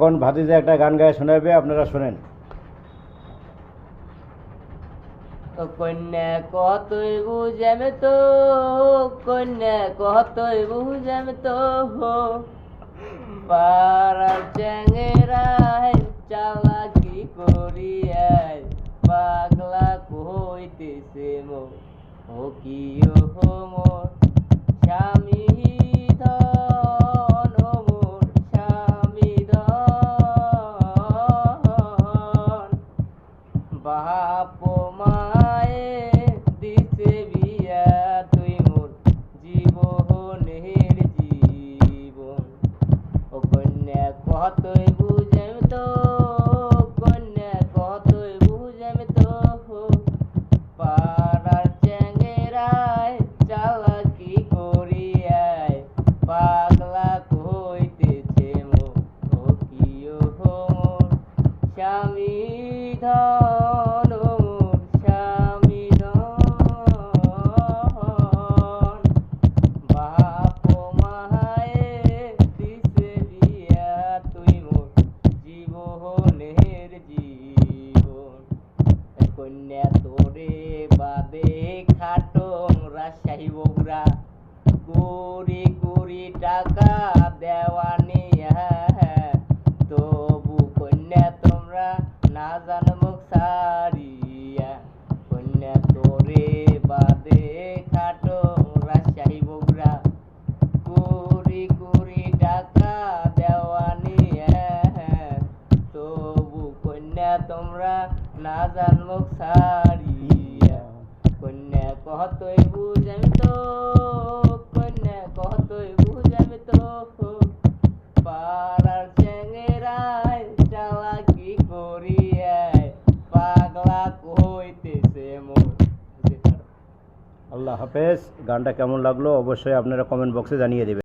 এখন ভাতিজা একটা গান গায়ে শোনাবে, আপনারা শোনেন। কন্যা কতই বুঝাম তো, কন্যা কতই বুঝাম তো, পাড়ার চ্যাংরায় চালাকি করিয়ায় পাগলা কইতেছে মো ও কি ও মোর স্বামী ধন, ও মোর স্বামী ধন। বাপ মায়ে দিছে বিয়া, তুই মোর জীবনের জীবন। ও কন্যা কতই বুঝাম তো, কন্যা কতই বুঝাম তো, পাড়ার চ্যাংরায় চালাকি করিয়ায় পাগলা কইতেছে মো ও কি ও মোর স্বামী ধন, ও মোর স্বামী ধন। বাপ মায়ে দিছে বিয়া, তুই মোর জীবনের জীবন। কন্যা তোরে বাদে খাটং রাজশাহী বগুড়া, কুড়ি কুড়ি টাকা দেওয়ানি, তবু কন্যা তোমরা না জান মুখ সারিয়া। কন্যা তোরে বাদে খাটং রাজশাহী বগুড়া, কুড়ি কুড়ি টাকা দেওয়ানি, তবু কন্যা তোমরা না জান মুখ সারিয়া। কন্যা কতই বুঝাম তো, কন্যা কতই বুঝাম তো, পাড়ার চ্যাংরায় চালাকি করিয়ায় পাগলা কইতেছে মোর। আল্লাহ হাফেজ। গানটা কেমন লাগলো অবশ্যই আপনারা কমেন্ট বক্সে জানিয়ে দেবেন।